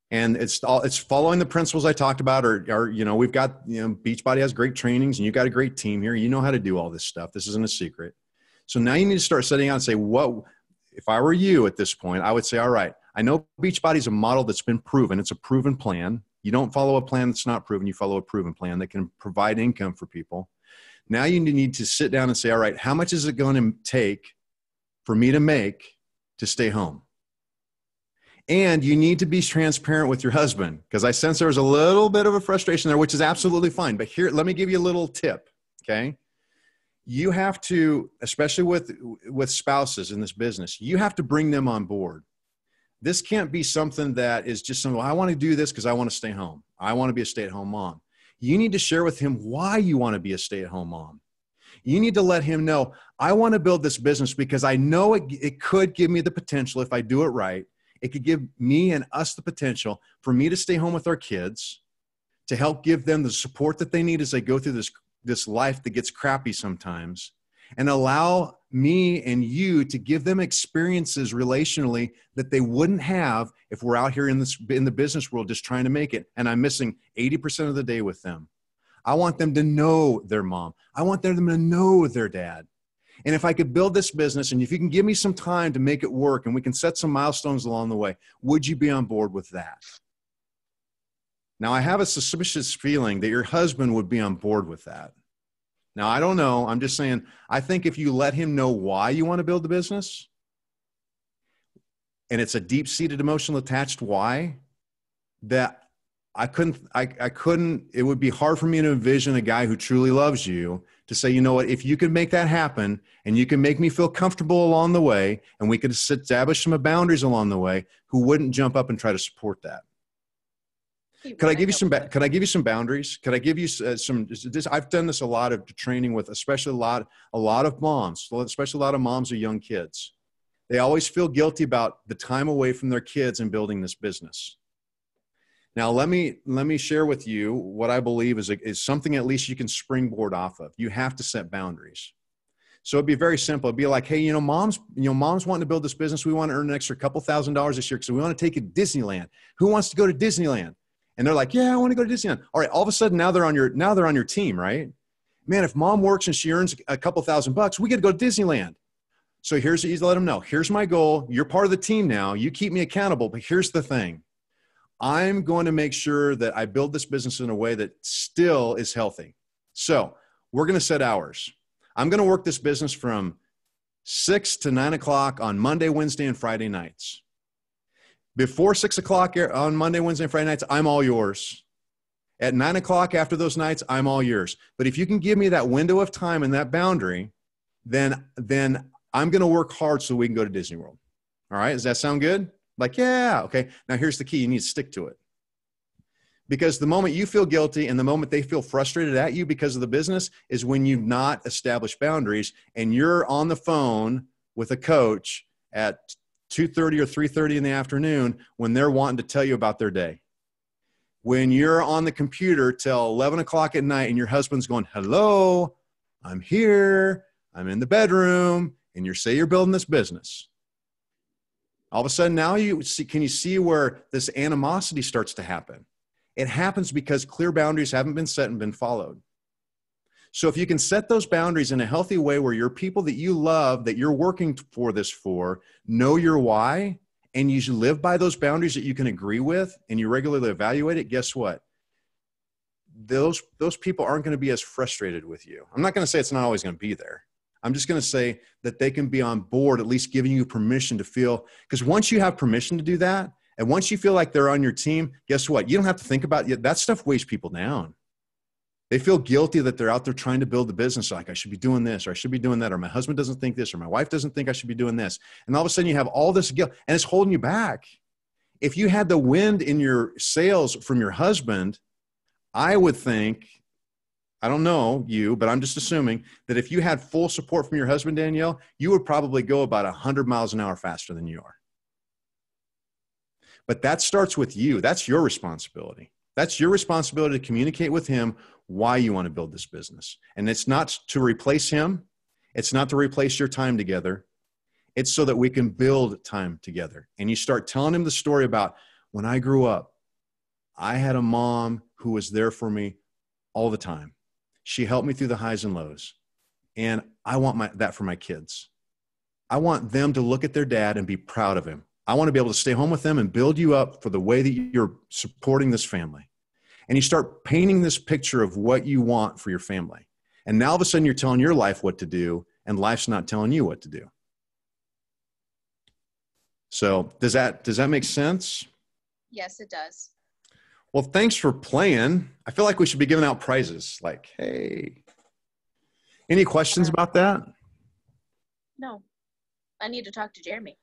And it's following the principles I talked about, or we've got, Beachbody has great trainings and you've got a great team here. You know how to do all this stuff. This isn't a secret. So now you need to start setting out and say, if I were you at this point, I would say, all right, I know Beachbody is a model that's been proven. It's a proven plan. You don't follow a plan that's not proven. You follow a proven plan that can provide income for people. Now you need to sit down and say, all right, how much is it going to take for me to make to stay home? And you need to be transparent with your husband, because I sense there's a little bit of a frustration there, which is absolutely fine. But here, let me give you a little tip, okay? You have to, especially with spouses in this business, you have to bring them on board. This can't be something that is just something, well, I want to do this because I want to stay home. I want to be a stay-at-home mom. You need to share with him why you want to be a stay-at-home mom. You need to let him know, I want to build this business because I know it could give me the potential, if I do it right, it could give me and us the potential for me to stay home with our kids, to help give them the support that they need as they go through this life that gets crappy sometimes, and allow me and you to give them experiences relationally that they wouldn't have if we're out here in the business world just trying to make it. And I'm missing 80% of the day with them. I want them to know their mom. I want them to know their dad. And if I could build this business, and if you can give me some time to make it work, and we can set some milestones along the way, would you be on board with that? Now, I have a suspicious feeling that your husband would be on board with that. Now, I don't know. I'm just saying, I think if you let him know why you want to build the business, and it's a deep-seated emotional attached why, that I couldn't, it would be hard for me to envision a guy who truly loves you to say, you know what, if you can make that happen and you can make me feel comfortable along the way, and we could establish some boundaries along the way, who wouldn't jump up and try to support that? Could I give you some boundaries? Could I give you some, I've done this a lot of training with, especially a lot of moms, especially a lot of moms of young kids. They always feel guilty about the time away from their kids and building this business. Now, let me share with you what I believe is something at least you can springboard off of. You have to set boundaries. So it'd be very simple. It'd be like, hey, moms wanting to build this business. We want to earn an extra couple $1,000s this year because we want to take it to Disneyland. Who wants to go to Disneyland? And they're like, yeah, I want to go to Disneyland. All right. All of a sudden, now they're on your team, right? Man, if mom works and she earns a couple $1,000, we get to go to Disneyland. So here's what you let them know. Here's my goal. You're part of the team now. You keep me accountable. But here's the thing. I'm going to make sure that I build this business in a way that still is healthy. So we're going to set hours. I'm going to work this business from 6 to 9 o'clock on Monday, Wednesday, and Friday nights. Before 6 o'clock on Monday, Wednesday, and Friday nights, I'm all yours. At 9 o'clock after those nights, I'm all yours. But if you can give me that window of time and that boundary, then I'm going to work hard so we can go to Disney World. All right. Does that sound good? Like, yeah. Okay. Now here's the key. You need to stick to it. Because the moment you feel guilty and the moment they feel frustrated at you because of the business is when you've not established boundaries and you're on the phone with a coach at 2:30 or 3:30 in the afternoon when they're wanting to tell you about their day. When you're on the computer till 11 o'clock at night and your husband's going, hello, I'm here, I'm in the bedroom, and you say you're building this business. All of a sudden now can you see where this animosity starts to happen? It happens because clear boundaries haven't been set and been followed. So if you can set those boundaries in a healthy way where your people that you love, that you're working for this for, know your why, and you live by those boundaries that you can agree with, and you regularly evaluate it, guess what? Those people aren't going to be as frustrated with you. I'm not going to say it's not always going to be there. I'm just going to say that they can be on board, at least giving you permission to feel, because once you have permission to do that, and once you feel like they're on your team, guess what? You don't have to think about it. That stuff weighs people down. They feel guilty that they're out there trying to build a business. Like, I should be doing this, or I should be doing that, or my husband doesn't think this, or my wife doesn't think I should be doing this. And all of a sudden you have all this guilt and it's holding you back. If you had the wind in your sails from your husband, I would think, I don't know you, but I'm just assuming that if you had full support from your husband, Danielle, you would probably go about 100 miles an hour faster than you are. But that starts with you. That's your responsibility. That's your responsibility to communicate with him why you want to build this business. And it's not to replace him. It's not to replace your time together. It's so that we can build time together. And you start telling him the story about when I grew up, I had a mom who was there for me all the time. She helped me through the highs and lows. And I want that for my kids. I want them to look at their dad and be proud of him. I want to be able to stay home with them and build you up for the way that you're supporting this family. And you start painting this picture of what you want for your family. And now all of a sudden you're telling your life what to do, and life's not telling you what to do. So does that make sense? Yes, it does. Well, thanks for playing. I feel like we should be giving out prizes. Like, hey, any questions about that? No, I need to talk to Jeremy.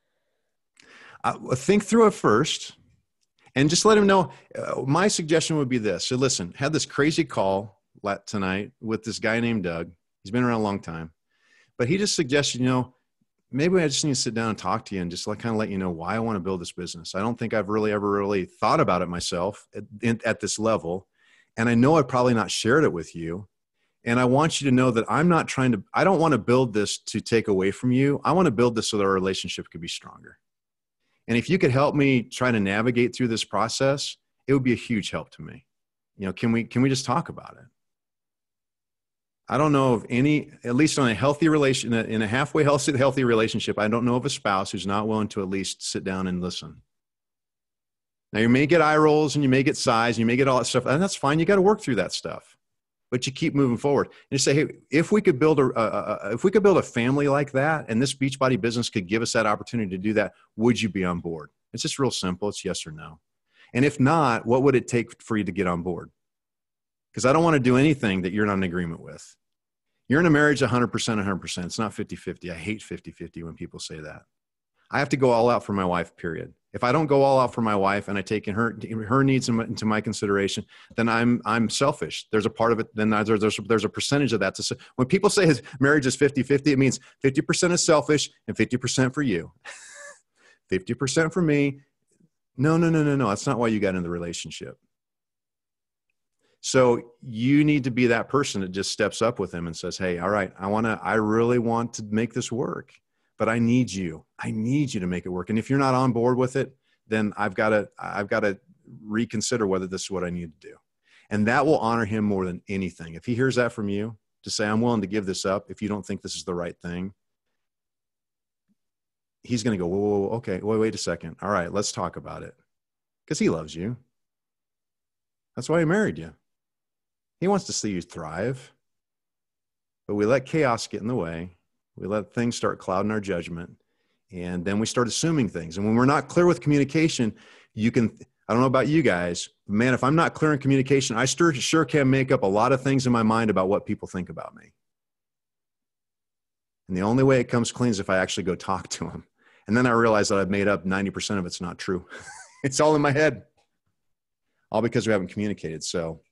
Think through it first and just let him know. My suggestion would be this. So listen, had this crazy call tonight with this guy named Doug. He's been around a long time, but he just suggested, maybe I just need to sit down and talk to you and just kind of let you know why I want to build this business. I don't think I've ever thought about it myself at this level. And I know I've probably not shared it with you. And I want you to know that I don't want to build this to take away from you. I want to build this so that our relationship could be stronger. And if you could help me try to navigate through this process, it would be a huge help to me. Can we just talk about it? I don't know of any, at least on a healthy relation, in a halfway healthy relationship, I don't know of a spouse who's not willing to at least sit down and listen. Now you may get eye rolls and you may get sighs and you may get all that stuff, and that's fine. You got to work through that stuff, but you keep moving forward and you say, hey, if we could build a family like that, and this Beachbody business could give us that opportunity to do that, would you be on board? It's just real simple. It's yes or no. And if not, what would it take for you to get on board? Because I don't want to do anything that you're not in agreement with. You're in a marriage 100%, 100%. It's not 50-50. I hate 50-50 when people say that. I have to go all out for my wife, period. If I don't go all out for my wife and I take in her needs into my consideration, then I'm selfish. There's a part of it, then there's a percentage of that. When people say his marriage is 50-50, it means 50% is selfish and 50% for you. 50% for me. No. That's not why you got in the relationship. So you need to be that person that just steps up with him and says, hey, all right, I really want to make this work, but I need you to make it work. And if you're not on board with it, then I've got to reconsider whether this is what I need to do. And that will honor him more than anything. If he hears that from you, to say, I'm willing to give this up if you don't think this is the right thing, he's going to go, whoa, okay, wait a second. All right, let's talk about it. Because he loves you. That's why he married you. He wants to see you thrive. But we let chaos get in the way. We let things start clouding our judgment. And then we start assuming things. And when we're not clear with communication, I don't know about you guys, but man, if I'm not clear in communication, I sure can make up a lot of things in my mind about what people think about me. And the only way it comes clean is if I actually go talk to them. And then I realize that I've made up 90% of it's not true. It's all in my head. All because we haven't communicated. So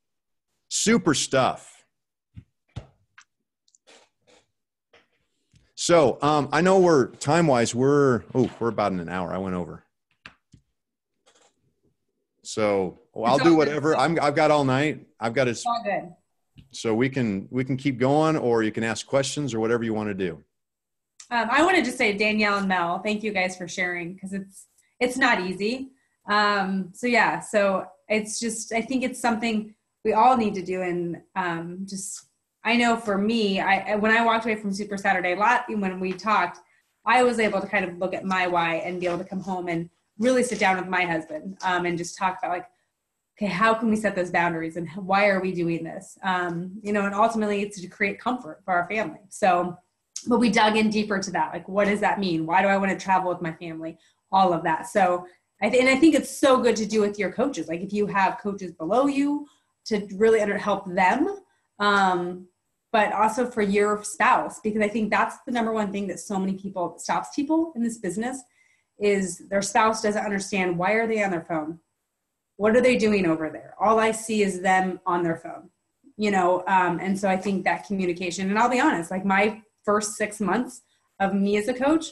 super stuff. So I know we're time-wise, we're about in an hour. I went over. So I'll do whatever. I've got all night. I've got it. All good. So we can keep going, or you can ask questions or whatever you want to do. I wanted to say, Danielle and Mel, thank you guys for sharing, because it's not easy. So it's just, I think it's something we all need to do. And I know for me, when I walked away from Super Saturday, when we talked, I was able to kind of look at my why and be able to come home and really sit down with my husband and just talk about okay, how can we set those boundaries and why are we doing this? And ultimately it's to create comfort for our family. So, but we dug in deeper to that. What does that mean? Why do I want to travel with my family? All of that. So I think it's so good to do with your coaches. If you have coaches below you, to really help them, but also for your spouse, because I think that's the number one thing that so many people stops people in this business is their spouse doesn't understand, why are they on their phone? What are they doing over there? All I see is them on their phone, and so I think that communication, and I'll be honest, my first 6 months of me as a coach,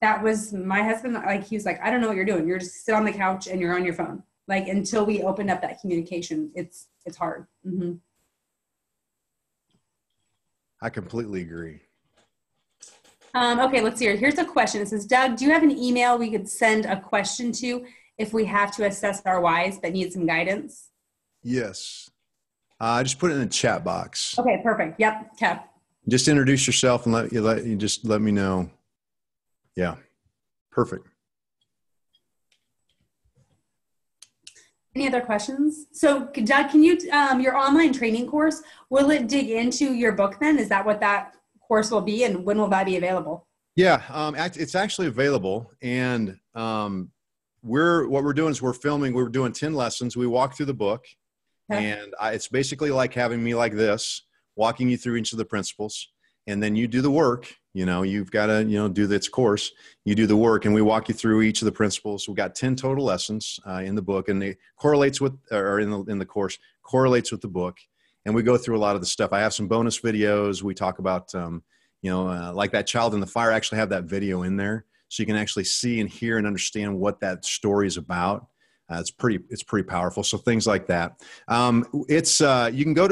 that was my husband. He was like, I don't know what you're doing. You're just sit on the couch and you're on your phone. Until we opened up that communication, it's hard. Mm-hmm. I completely agree. Okay, let's see here. Here's a question. It says, Doug, do you have an email we could send a question to if we have to assess our whys but need some guidance? Yes. I just put it in the chat box. Okay, perfect. Yep. Okay. Just introduce yourself and let me know. Yeah. Perfect. Any other questions? So Doug, can you, your online training course, will it dig into your book then? Is that what that course will be? And when will that be available? Yeah, it's actually available. And what we're doing is we're doing 10 lessons. We walk through the book. Okay. And it's basically like having me like this, walking you through each of the principles. And then you do the work. You've got to, do this course. You do the work, and we walk you through each of the principles. We've got 10 total lessons in the book, and it correlates with, or in the course, correlates with the book. And we go through a lot of the stuff. I have some bonus videos. We talk about, like that child in the fire. I actually have that video in there, so you can actually see and hear and understand what that story is about. It's pretty powerful. So things like that. You can go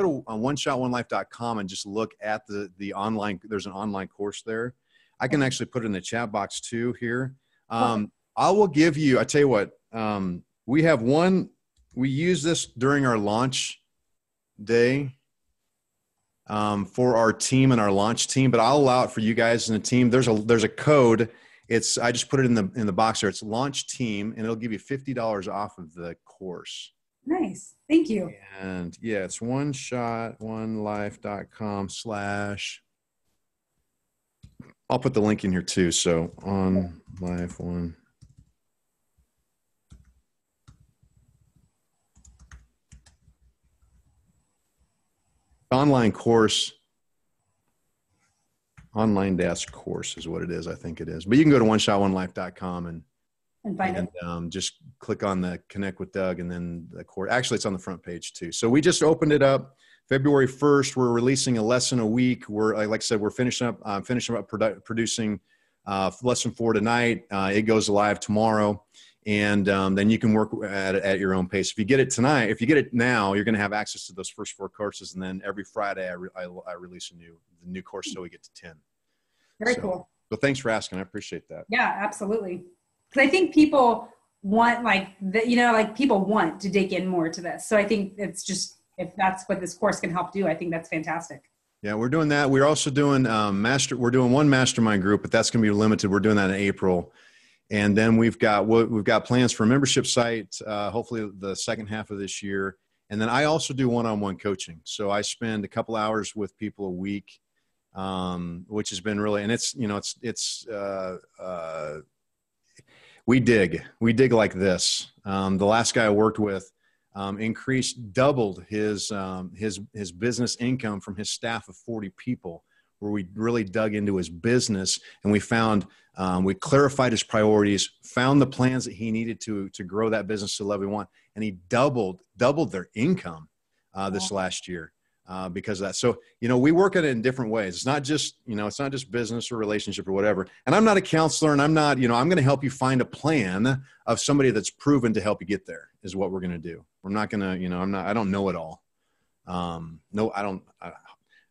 to oneshotonelife.com and just look at the online. There's an online course there. I can actually put it in the chat box too here. I will give you. I tell you what. We have one. We use this during our launch day for our team and our launch team, but I'll allow it for you guys in the team. There's a code. I just put it in the box there. It's launch team, and it'll give you $50 off of the course. Nice. Thank you. And yeah, it's oneshotonelife.com/ I'll put the link in here too. So on life one. Online course. Online-course is what it is. I think it is. But you can go to oneshotonelife.com and find it. Just click on the connect with Doug, and then the course. Actually, it's on the front page too. So we just opened it up February 1st. We're releasing a lesson a week. Like I said, we're finishing up producing lesson 4 tonight. It goes live tomorrow. And then you can work at your own pace. If you get it tonight, if you get it now, you're going to have access to those first 4 courses. And then every Friday, I release the new course, so we get to 10. Very cool. So thanks for asking. I appreciate that. Yeah, absolutely. Because I think people want people want to dig in more to this. So I think it's just, if that's what this course can help do, I think that's fantastic. Yeah, we're doing that. We're also doing we're doing one mastermind group, but that's going to be limited. We're doing that in April. And then we've got plans for a membership site, hopefully the second half of this year. And then I also do one-on-one coaching. So I spend a couple hours with people a week, which has been really, and we dig like this. The last guy I worked with doubled his business income from his staff of 40 people, where we really dug into his business, and we found, we clarified his priorities, found the plans that he needed to grow that business to the level we want. And he doubled their income this last year because of that. So, we work at it in different ways. It's not just business or relationship or whatever. And I'm not a counselor, and I'm not, I'm going to help you find a plan of somebody that's proven to help you get there is what we're going to do. We're not going to, I don't know it all.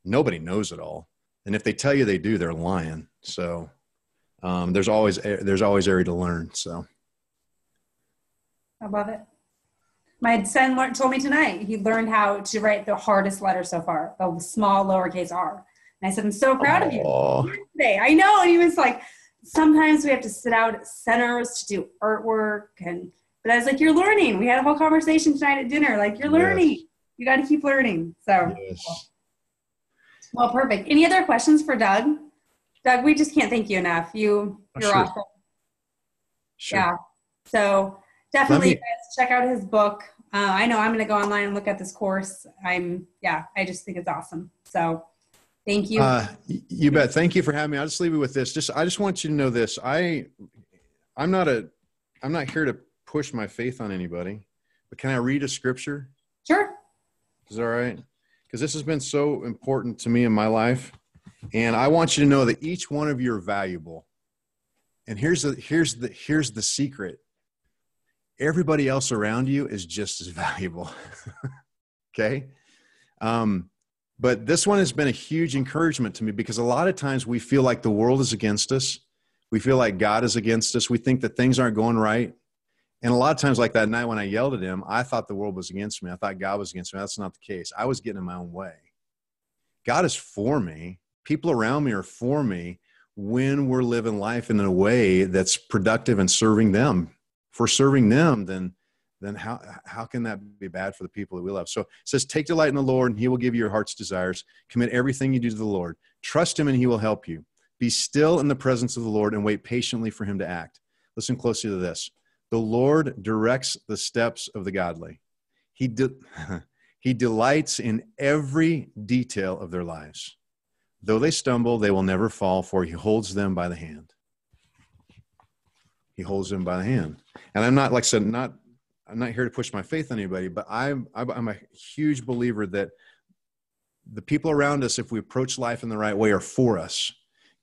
Nobody knows it all. And if they tell you they do, they're lying. So there's always area to learn. So I love it. My son told me tonight he learned how to write the hardest letter so far, the small lowercase r. And I said, I'm so proud of you today. I know. And he was like, sometimes we have to sit out at centers to do artwork. But I was like, you're learning. We had a whole conversation tonight at dinner. Like, you're learning. Yes. You got to keep learning. So, yes. Well, perfect. Any other questions for Doug? Doug, we just can't thank you enough. You're awesome. Sure. Yeah. So definitely guys, check out his book. I know I'm going to go online and look at this course. I just think it's awesome. So thank you. You bet. Thank you for having me. I'll just leave you with this. I just want you to know this. I'm not here to push my faith on anybody, but can I read a scripture? Sure. Is that all right? Because this has been so important to me in my life. And I want you to know that each one of you are valuable. And here's the secret. Everybody else around you is just as valuable. Okay? But this one has been a huge encouragement to me, because a lot of times we feel like the world is against us. We feel like God is against us. We think that things aren't going right. And a lot of times, like that night when I yelled at him, I thought the world was against me. I thought God was against me. That's not the case. I was getting in my own way. God is for me. People around me are for me. when we're living life in a way that's productive and serving them. If we're serving them, then how can that be bad for the people that we love? So it says, take delight in the Lord and he will give you your heart's desires. Commit everything you do to the Lord. Trust him and he will help you. Be still in the presence of the Lord and wait patiently for him to act. Listen closely to this. The Lord directs the steps of the godly. He delights in every detail of their lives. Though they stumble, they will never fall, for he holds them by the hand. He holds them by the hand. And I'm not, like I said, I'm not here to push my faith on anybody, but I'm a huge believer that the people around us, if we approach life in the right way, are for us.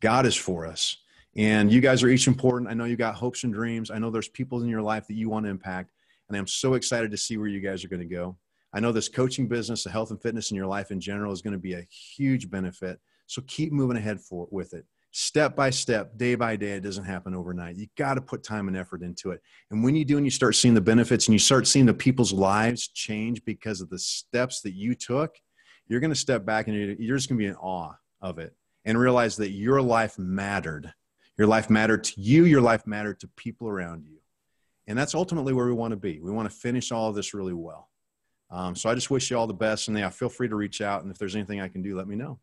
God is for us. And you guys are each important. I know you got hopes and dreams. I know there's people in your life that you want to impact. And I'm so excited to see where you guys are going to go. I know this coaching business, the health and fitness in your life in general is going to be a huge benefit. So keep moving ahead with it. Step by step, day by day. It doesn't happen overnight. You got to put time and effort into it. And when you do, and you start seeing the benefits and you start seeing the people's lives change because of the steps that you took, you're going to step back and you're just going to be in awe of it and realize that your life mattered. Your life mattered to you. Your life mattered to people around you. And that's ultimately where we want to be. We want to finish all of this really well. So I just wish you all the best. And yeah, feel free to reach out. And if there's anything I can do, let me know.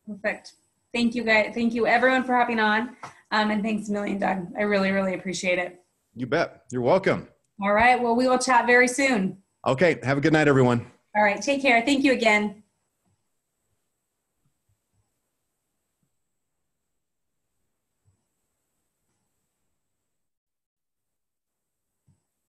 Perfect. Thank you, guys. Thank you, everyone, for hopping on. And thanks a million, Doug. I really, really appreciate it. You bet. You're welcome. All right. Well, we will chat very soon. Okay. Have a good night, everyone. All right. Take care. Thank you again.